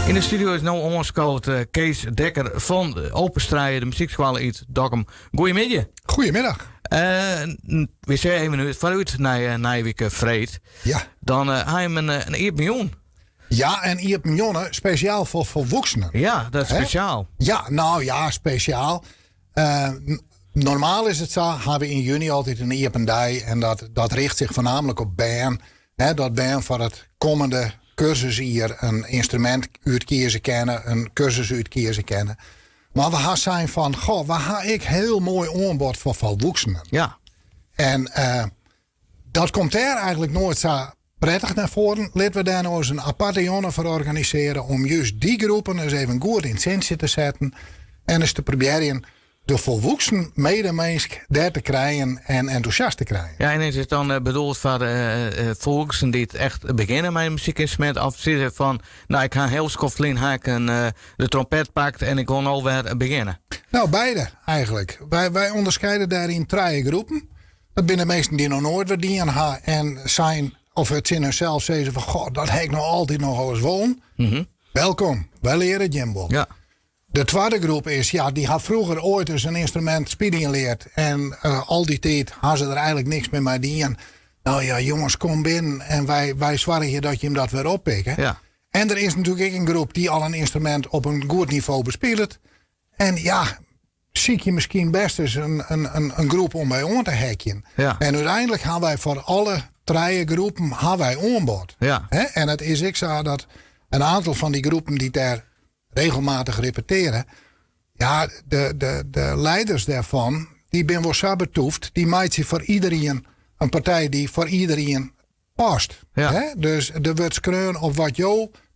In de studio is nu ongescout Kees Dekker van Openstrijden, de muziekschool uit Dokkum. Goedemiddag. Goedemiddag. We zijn even nu vanuit naar Nijwijk Vreed. Ja. Dan heb je een 1 miljoen. Ja, en 1 miljoen speciaal voor volwassenen. Ja, dat is speciaal. Ja, nou ja, speciaal. Normaal is het zo, hebben we in juni altijd een iependag. En dat richt zich voornamelijk op band. Dat band voor het komende cursus hier een instrument uitkiezen kennen, een cursus uitkiezen kennen. Maar we gaan zijn van, we gaan ik heel mooi aanbod voor volwassenen. Ja. En dat komt er eigenlijk nooit zo prettig naar voren. Laten we daar nou eens een aparte jongen voor organiseren om juist die groepen eens even goed in zin te zetten. En eens te proberen de volwassen medemensen daar te krijgen en enthousiast te krijgen. Ja, en is het dan bedoeld voor volwassenen die het echt beginnen met een muziekinstrument? Of zit het van, nou ik ga heel skoflin haken, de trompet pakt en ik wil alweer beginnen? Nou, beide eigenlijk. Wij onderscheiden daarin 3 groepen. Dat zijn de meesten die nog nooit wat dienen hebben en zijn, of het in hunzelf zeggen van, god, dat heb ik nog altijd nog wel eens wollen. Welkom, wij leren Jimbo. Ja. De tweede groep is, die had vroeger ooit eens een instrument spelen geleerd. En al die tijd hadden ze er eigenlijk niks meer mee dienen. Nou ja, jongens, kom binnen en wij zorgen je dat je hem dat weer oppikken. Ja. En er is natuurlijk ook een groep die al een instrument op een goed niveau bespeelt. En ja, zie je misschien best eens een groep om bij on te hacken. Ja. En uiteindelijk gaan wij voor alle 3 groepen aanbod. Ja. En het is ik zo dat een aantal van die groepen die daar regelmatig repeteren. Ja, de leiders daarvan, die ben wel zo betoefd. Die maakt je voor iedereen een partij die voor iedereen past. Ja. Dus er wordt skreun op wat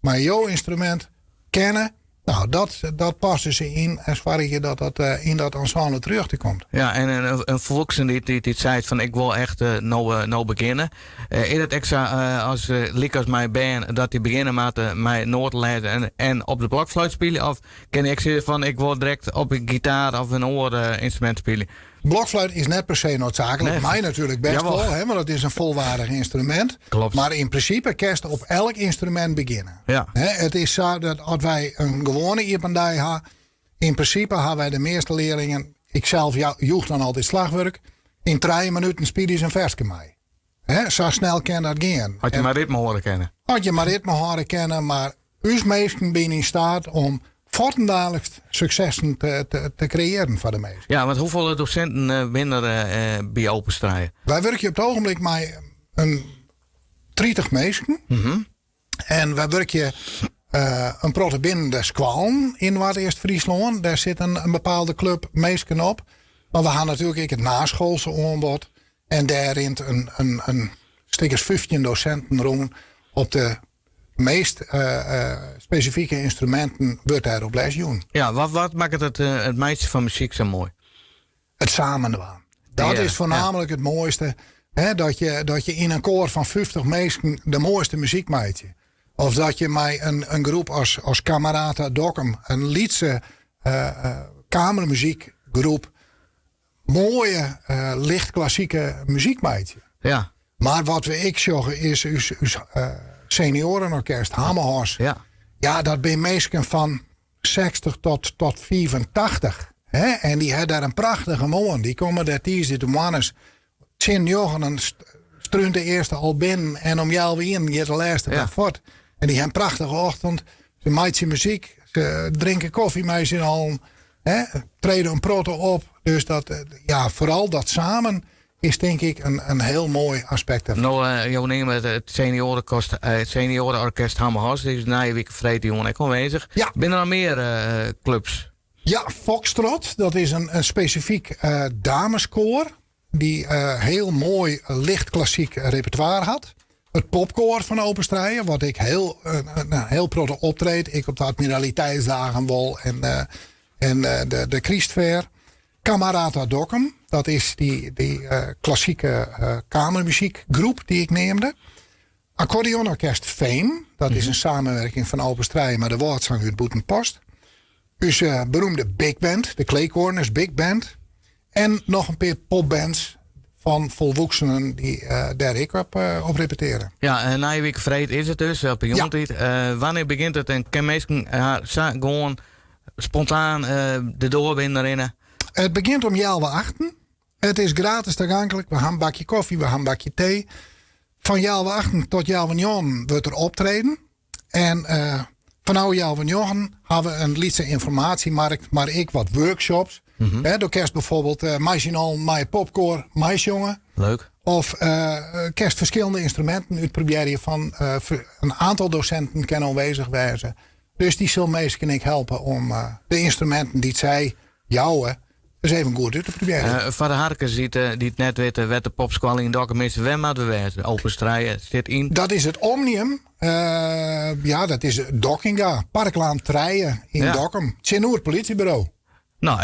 maar jouw instrument kennen. Nou, dat passen ze in en zorg je dat in dat ensemble terug te komt. Ja, en een volwassene die zei van ik wil echt nou beginnen. Is het extra als liek mij ben dat die beginnen met mij noten en op de blokfluit spelen? Of kan ik zeggen van ik wil direct op een gitaar of een instrument spelen? Blokfluit is net per se noodzakelijk. Nee. Mij natuurlijk best wel, want het is een volwaardig instrument. Klopt. Maar in principe kerst op elk instrument beginnen. Ja. Het is zo dat als wij een gewone iependag hebben, in principe hebben wij de meeste leerlingen, ik zelf joeg dan altijd slagwerk, in 3 minuten spelen ze een versje mee. Zo snel kan dat gaan. Had je maar ritme horen kennen? Had je maar ritme horen kennen, maar ons meesten zijn in staat om voortdurend successen te creëren voor de meesten. Ja, want hoeveel docenten binnen bij Openstrijden? Wij werken op het ogenblik met een 30 meesten. En wij werken een protte binnen de Squalm in Noord-Eerst-Friesland. Daar zit een bepaalde club meesten op. Maar we gaan natuurlijk ook het naschoolse aanbod. En daarin een stikkers 15 docenten rond op de meest specifieke instrumenten wordt daar op les doen. Ja, wat maakt het meisje van muziek zo mooi? Het samen doen. Dat is voornamelijk het mooiste. Dat je in een koor van 50 mensen de mooiste muziek maakt. Of dat je met een groep als Camerata Dokkum, een Liedse kamermuziekgroep, mooie licht klassieke muziek maakt. Ja. Maar wat we ik zeggen is seniorenorkest Hammerhorst. Ja. Ja, dat ben mensen van 60 tot 85. En die hebben daar een prachtige man. Die komen daar tijdens de mannes 10 jaar en strunt de eerste al binnen. En om jou weer in, je de laatste dag voort. En die hebben een prachtige ochtend. Ze maken muziek. Ze drinken koffie met z'n allen. Treden een proto op. Dus dat, vooral dat samen is denk ik een heel mooi aspect ervan. Nou, jou nemen het seniorenorkest Hammerhorst. Die is Nijwijk Vreed jongen aanwezig. Ja. Binnen er meer clubs? Ja, Foxtrot. Dat is een specifiek dameskoor. Die heel mooi licht klassiek repertoire had. Het popkoor van Openstrijden. Wat ik heel proto optreed. Ik op de admiraliteitsdagen wel. En de Christfair. Camerata Dokkum. Dat is die klassieke kamermuziekgroep die ik neemde. Accordeonorkest Fame. Dat is een samenwerking van Openstrijden met de woordzang uit Boetenpost. Dus beroemde big band. De Kleekorners Big Band. En nog een paar popbands van volwassenen die daar ik op repeteren. Ja, na je week vrede is het dus, op de jongtijd. Wanneer begint het en kan mensen gewoon spontaan de doorbinder in? Het begint om 11:08. Het is gratis toegankelijk. We gaan een bakje koffie, we gaan een bakje thee. Van 11:08 tot 11:09 wordt er optreden. En vanaf 11:09 hebben we een lietse informatiemarkt, maar ik wat workshops. Door kerst bijvoorbeeld machinal, mijn popcorn, jongen. Leuk. Of kerst verschillende instrumenten uitproberen van een aantal docenten kunnen aanwezig wezen. Dus die zullen meestal ik helpen om de instrumenten die zij jouwen, dus even goed uit te proberen. Van de harkers die het net weten, werd de popsqualling in Dokkum is waar moeten we wezen? Open strijden zit in. Dat is het Omnium. Dat is Dokkinga. Parklaan Treien in Dokkum. Tjenoer politiebureau. Nou,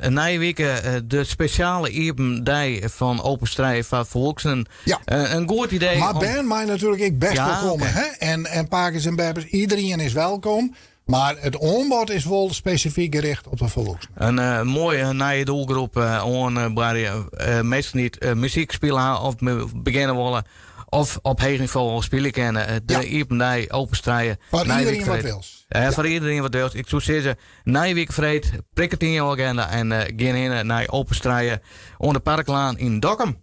na je weken de speciale evendag van Open Strijd van volksenen. Ja. Een goed idee. Maar ben mij natuurlijk ik best welkom. Okay. Hè? En pakers en bebbers, iedereen is welkom. Maar het aanbod is wel specifiek gericht op de volksenen. Een mooie nieuwe doelgroep waar je meestal niet muziek spelen of beginnen willen. Of op hoog niveau spelen kennen. De evendag Open Strijd. Voor iedereen wat wil. Voor iedereen wat wil. Ik zou zeggen, na je week vrede, prik het in je agenda en ga in naar Open Strijd onder de Parklaan in Dokkum.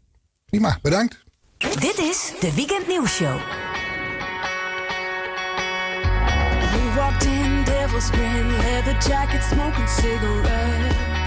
Prima, bedankt. Dit is de Weekend Nieuws Show. We walked in, devil's grin, leather jacket, smoking cigarette.